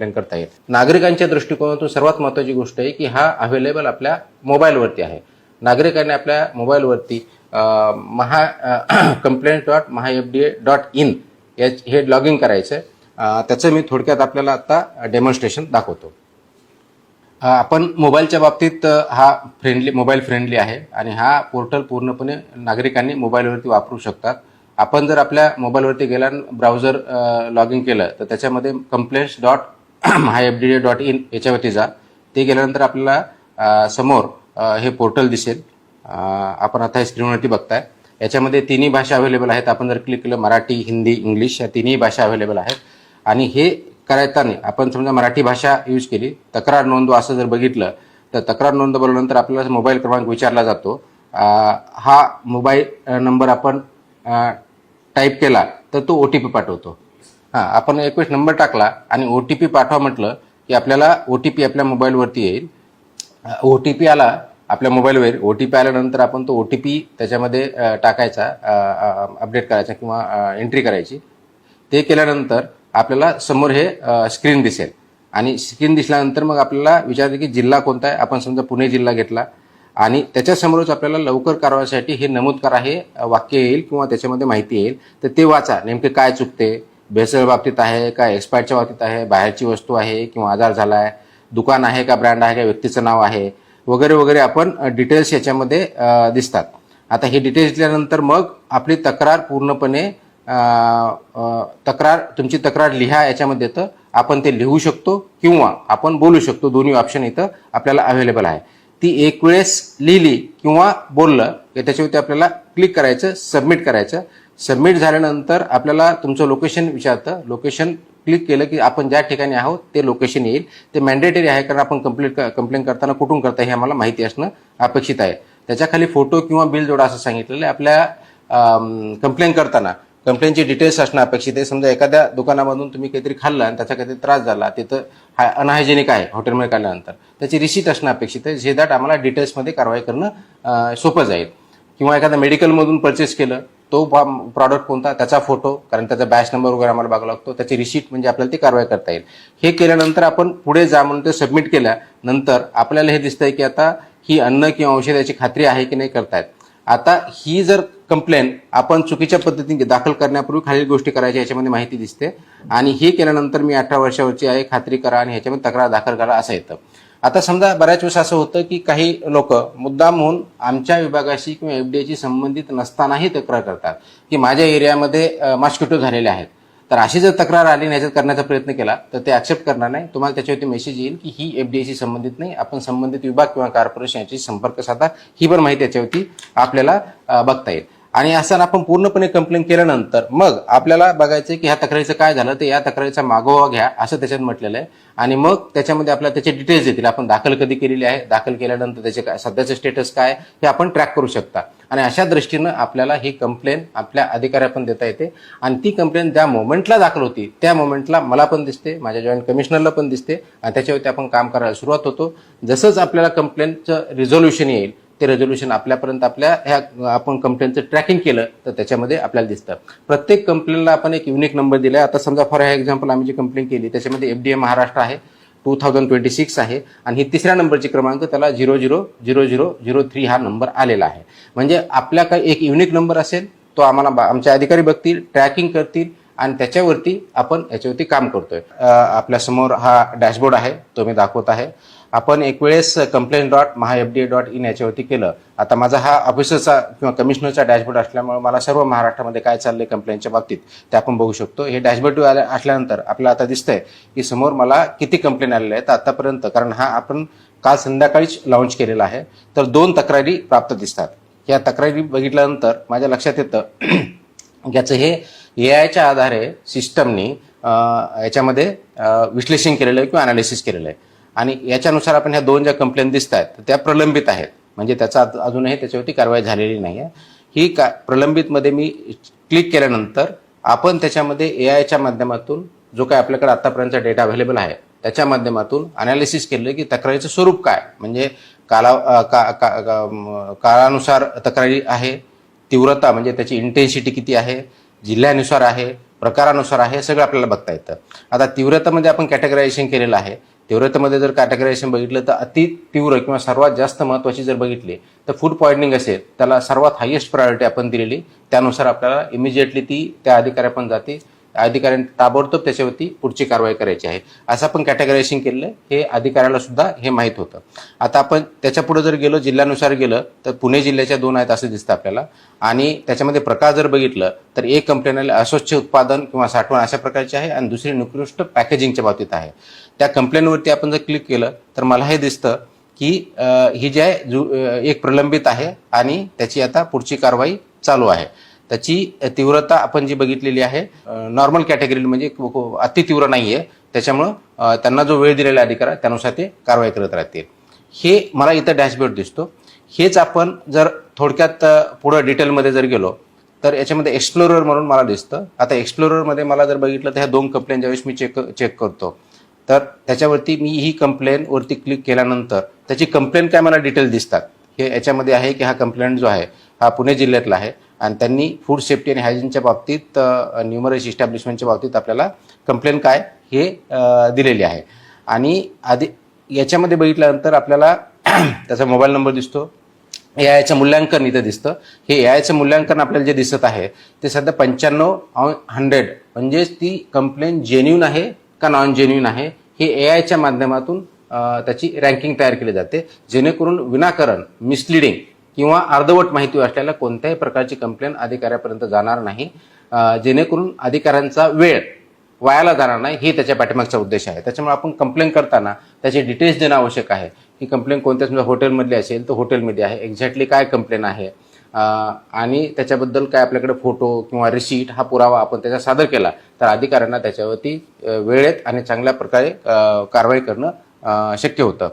Complaint करता येईल. नागरिकांच्या दृष्टिकोनातून सर्वात महत्त्वाची गोष्ट आहे की हा अवेलेबल आपल्या मोबाईलवरती आहे. नागरिकांनी आपल्या मोबाईलवरती complaints.mahafda.in हे लॉग इन करायचं. त्याचं मी थोडक्यात आपल्याला आता डेमॉन्स्ट्रेशन दाखवतो. आपण मोबाईलच्या बाबतीत हा मोबाईल फ्रेंडली आहे आणि हा पोर्टल पूर्णपणे नागरिकांनी मोबाईलवरती वापरू शकतात. आपण जर आपल्या मोबाईलवरती गेला ब्राउझर लॉग इन केलं तर त्याच्यामध्ये complaints.mahafda.in याच्यावरती जा. ते गेल्यानंतर आपल्याला समोर हे पोर्टल दिसेल. आपण आता स्क्रीनवरती बघताय. याच्यामध्ये तिन्ही भाषा अवेलेबल आहेत. आपण जर क्लिक केलं मराठी, हिंदी, इंग्लिश या तिन्ही भाषा अवेलेबल आहेत. आणि हे करताना आपण समजा मराठी भाषा यूज केली, तक्रार नोंदवा असं जर बघितलं तर तक्रार नोंदवल्यानंतर आपल्याला मोबाईल क्रमांक विचारला जातो. हा मोबाईल नंबर आपण टाईप केला तर तो OTP पाठवतो. आपण एक वेळेस नंबर टाकला आणि OTP पाठवा म्हटलं की आपल्याला OTP आपल्या मोबाईलवरती येईल. OTP आला आपल्या मोबाईलवर. OTP आल्यानंतर आपण तो OTP त्याच्यामध्ये टाकायचा, अपडेट करायचा किंवा एंट्री करायची. ते केल्यानंतर आपल्याला समोर हे स्क्रीन दिसेल आणि स्क्रीन दिसल्यानंतर मग आपल्याला विचारते की जिल्हा कोणता आहे. आपण समजा पुणे जिल्हा घेतला आणि त्याच्यासमोरच आपल्याला लवकर कारवाईसाठी हे नमूद करा हे वाक्य येईल किंवा त्याच्यामध्ये माहिती येईल. तर ते वाचा, नेमके काय चुकते, भेसळ बाबतीत आहे का, एक्सपायरच्या बाबतीत आहे, बाहेरची वस्तू आहे किंवा आजार झाला आहे, दुकान आहे का, ब्रँड आहे का, व्यक्तीचं नाव आहे वगैरे वगैरे आपण डिटेल्स याच्यामध्ये दिसतात. आता हे डिटेल्स दिल्यानंतर मग आपली तक्रार पूर्णपणे तुमची तक्रार लिहा याच्यामध्ये येतं. आपण ते लिहू शकतो किंवा आपण बोलू शकतो. दोन्ही ऑप्शन इथं आपल्याला अवेलेबल आहे. ती एक वेळेस लिहिली किंवा बोललं की त्याच्यावरती आपल्याला क्लिक करायचं, सबमिट करायचं. सबमिट झाल्यानंतर आपल्याला तुमचं लोकेशन विचारतं. लोकेशन क्लिक केलं की आपण ज्या ठिकाणी आहोत ते लोकेशन येईल. ते मॅन्डेटरी आहे कारण आपण कंप्लेंट करताना कुठून करता हे आम्हाला माहिती असणं अपेक्षित आहे. त्याच्या खाली फोटो किंवा बिल जोडा असं सांगितलेलं आहे. आपल्या कंप्लेंट करताना कंप्लेंटची डिटेल्स असणं अपेक्षित आहे. समजा एखाद्या दुकानामधून तुम्ही काहीतरी खाल्लं आणि त्याचा काहीतरी त्रास झाला, तिथं अनहायजेनिक आहे हॉटेलमध्ये काढल्यानंतर, त्याची रिसीट असणं अपेक्षित आहे. जे दॅट आम्हाला डिटेल्समध्ये कारवाई करणं सोपं जाईल. किंवा एखाद्या मेडिकलमधून परचेस केलं, तो प्रॉडक्ट कोणता त्याचा फोटो, कारण त्याचा बॅच नंबर वगैरे आम्हाला बघावा लागतो, त्याची रिसीट म्हणजे आपल्याला ती कारवाई करता येईल. हे केल्यानंतर आपण पुढे जा म्हणून ते सबमिट केल्यानंतर आपल्याला हे दिसतंय की आता ही अन्न किंवा औषधाची खात्री आहे की नाही करतायत. आता ही जर कंप्लेंट आपण चुकीच्या पद्धतीने दाखल करण्यापूर्वी खालील गोष्टी करायच्या याच्यामध्ये माहिती दिसते. आणि हे केल्यानंतर मी 18 वर्षावरची आहे, खात्री करा आणि ह्याच्यामध्ये तक्रार दाखल करा असं येतं. आता समजा बऱ्याच वेळेस असं होतं की काही लोक मुद्दाम होऊन आमच्या विभागाशी किंवा FDAशी संबंधित नसतानाही तक्रार करतात की माझ्या एरियामध्ये मॉस्किटो झालेले आहेत. तर अशी जर तक्रार आली आणि ह्याच्यात करण्याचा प्रयत्न केला तर ते ॲक्सेप्ट करणार नाही. तुम्हाला त्याच्यावरती मेसेज येईल की ही FDAशी संबंधित नाही, आपण संबंधित विभाग किंवा कॉर्पोरेशन याची संपर्क साधा. ही पण माहिती याच्यावरती आपल्याला बघता येईल. आणि असं आपण पूर्णपणे कंप्लेंट केल्यानंतर मग आपल्याला बघायचं की ह्या तक्रारीचं काय झालं, तर या तक्रारीचा मागोवा घ्या असं त्याच्यात म्हटलेलं आहे. आणि मग त्याच्यामध्ये आपल्याला त्याचे डिटेल्स देतील. आपण दाखल कधी केलेली आहे, दाखल केल्यानंतर त्याचे काय सध्याचं स्टेटस काय हे आपण ट्रॅक करू शकता. आणि अशा दृष्टीनं आपल्याला ही कंप्लेंट आपल्या अधिकाऱ्यापण देता येते. आणि ती कंप्लेंट ज्या मोमेंटला दाखल होती त्या मोमेंटला मला पण दिसते, माझ्या जॉईंट कमिशनरला पण दिसते आणि त्याच्यावरती आपण काम करायला सुरुवात होतो. जसंच आपल्याला कंप्लेंटचं रिझोल्युशन येईल ते रेझोल्युशन आपल्यापर्यंत आपण कंप्लेंटचं ट्रॅकिंग केलं तर त्याच्यामध्ये आपल्याला दिसतं. प्रत्येक कंप्लेंटला आपण एक युनिक नंबर दिला. आता समजा फॉर एक्झाम्पल आम्ही जी कंप्लेंट केली त्याच्यामध्ये FDA महाराष्ट्र आहे, 2026 आहे आणि ही 3ऱ्या नंबरची क्रमांक त्याला 000003 हा नंबर आलेला आहे. म्हणजे आपल्या काही एक युनिक नंबर असेल तो आम्हाला आमचे अधिकारी बघतील, ट्रॅकिंग करतील आणि त्याच्यावरती आपण याच्यावरती काम करतोय. आपल्यासमोर हा डॅशबोर्ड आहे, तो मी दाखवत आहे. आपण एक वेळेस complaint.mahafda.in याच्यावरती केलं. आता माझा हा ऑफिसरचा किंवा कमिशनरचा डॅशबोर्ड असल्यामुळे मला सर्व महाराष्ट्रामध्ये काय चाललंय कंप्लेंटच्या बाबतीत ते आपण बघू शकतो. हे डॅशबोर्ड असल्यानंतर आपल्याला आता दिसतंय की समोर मला किती कंप्लेंट आलेल्या आहेत आतापर्यंत, कारण हा आपण काल संध्याकाळीच लॉन्च केलेला आहे. तर 2 तक्रारी प्राप्त दिसतात. या तक्रारी बघितल्यानंतर माझ्या लक्षात येतं याचं हे AIच्या आधारे सिस्टमनी याच्यामध्ये विश्लेषण केलेलं आहे किंवा अनालिसिस केलेलं आहे. आणि याच्यानुसार आपण ह्या 2 ज्या कंप्लेंट दिसत आहेत त्या प्रलंबित आहेत. म्हणजे त्याचा अजूनही त्याच्यावरती कारवाई झालेली नाही आहे. ही प्रलंबितमध्ये मी क्लिक केल्यानंतर आपण त्याच्यामध्ये AIच्या माध्यमातून जो काय आपल्याकडे आतापर्यंतचा डेटा अवेलेबल आहे त्याच्या माध्यमातून अनालिसिस केलं की तक्रारीचं स्वरूप काय, म्हणजे काळानुसार तक्रारी आहे, तीव्रता म्हणजे त्याची इंटेन्सिटी किती आहे, जिल्ह्यानुसार आहे, प्रकारानुसार आहे, सगळं आपल्याला बघता येतं. आता तीव्रतामध्ये आपण कॅटेगरायझेशन केलेलं आहे. तीव्रतेमध्ये जर कॅटेगरायझेशन बघितलं तर अति तीव्र किंवा सर्वात जास्त महत्त्वाची जर बघितली तर फूड पॉयझनिंग असेल, त्याला सर्वात हायेस्ट प्रायोरिटी आपण दिलेली. त्यानुसार आपल्याला इमिजिएटली ती त्या अधिकाऱ्यापर्यंत जाते. अधिकाऱ्याने ताबडतोब त्याच्यावरती पुढची कारवाई करायची आहे, असं आपण कॅटेगरायझेशन केलेलं. हे अधिकाऱ्याला सुद्धा हे माहीत होतं. आता आपण त्याच्या पुढे जर गेलो, जिल्ह्यानुसार गेलं तर पुणे जिल्ह्याच्या 2 आहेत असं दिसतं आपल्याला. आणि त्याच्यामध्ये प्रकार जर बघितलं तर एक कंप्लेंट आली अस्वच्छ उत्पादन किंवा साठवण अशा प्रकारची आहे, आणि दुसरी निकृष्ट पॅकेजिंगच्या बाबतीत आहे. त्या कंप्लेंटवरती आपण जर क्लिक केलं तर मला हे दिसतं की ही जी आहे एक प्रलंबित आहे आणि त्याची आता पुढची कारवाई चालू आहे. त्याची तीव्रता आपण जी बघितलेली आहे नॉर्मल कॅटेगरी, म्हणजे अति तीव्र नाही आहे. त्याच्यामुळं त्यांना जो वेळ दिलेला अधिकार त्यानुसार ते कारवाई करत राहतील. हे मला इथं डॅशबोर्ड दिसतो. हेच आपण जर थोडक्यात पुढं डिटेलमध्ये जर गेलो तर याच्यामध्ये एक्सप्लोरर म्हणून मला दिसतं. आता एक्सप्लोररमध्ये मला जर बघितलं तर ह्या 2 कंप्लेंट ज्यावेळेस मी चेक करतो तर त्याच्यावरती मी ही कंप्लेंटवरती क्लिक केल्यानंतर त्याची कंप्लेंट काय मला डिटेल दिसतात. हे याच्यामध्ये आहे की हा कंप्लेंट जो आहे हा पुणे जिल्ह्यातला आहे, आणि त्यांनी फूड सेफ्टी आणि हायजीनच्या बाबतीत न्यूमरस इस्टॅब्लिशमेंटच्या बाबतीत आपल्याला कंप्लेंट काय हे दिलेली आहे. आणि आधी याच्यामध्ये बघितल्यानंतर आपल्याला त्याचा मोबाईल नंबर दिसतो. एआयचं मूल्यांकन इथं दिसतं. हे एआयचं मूल्यांकन आपल्याला जे दिसत आहे ते सध्या 95/100, म्हणजेच ती कंप्लेंट जेन्युन आहे का नॉन जेन्युन आहे हे एआयच्या माध्यमातून त्याची रँकिंग तयार केली जाते, जेणेकरून विनाकारण मिसलिडिंग किंवा अर्धवट माहिती असलेल्या कोणत्याही प्रकारची कंप्लेंट अधिकाऱ्यापर्यंत जाणार नाही, जेणेकरून अधिकाऱ्यांचा वेळ वायाला जाणार नाही, हे त्याच्या पाठीमागचा उद्देश आहे. त्याच्यामुळे आपण कंप्लेंट करताना त्याचे डिटेल्स देणं आवश्यक आहे. ही कंप्लेंट कोणत्या समजा हॉटेलमधली असेल तर हॉटेलमध्ये आहे, एक्झॅक्टली काय कंप्लेंट आहे, आणि त्याच्याबद्दल काय आपल्याकडे फोटो किंवा रिसीट हा पुरावा आपण त्याचा सादर केला तर अधिकाऱ्यांना त्याच्यावरती वेळेत आणि चांगल्या प्रकारे कारवाई करणं शक्य होतं.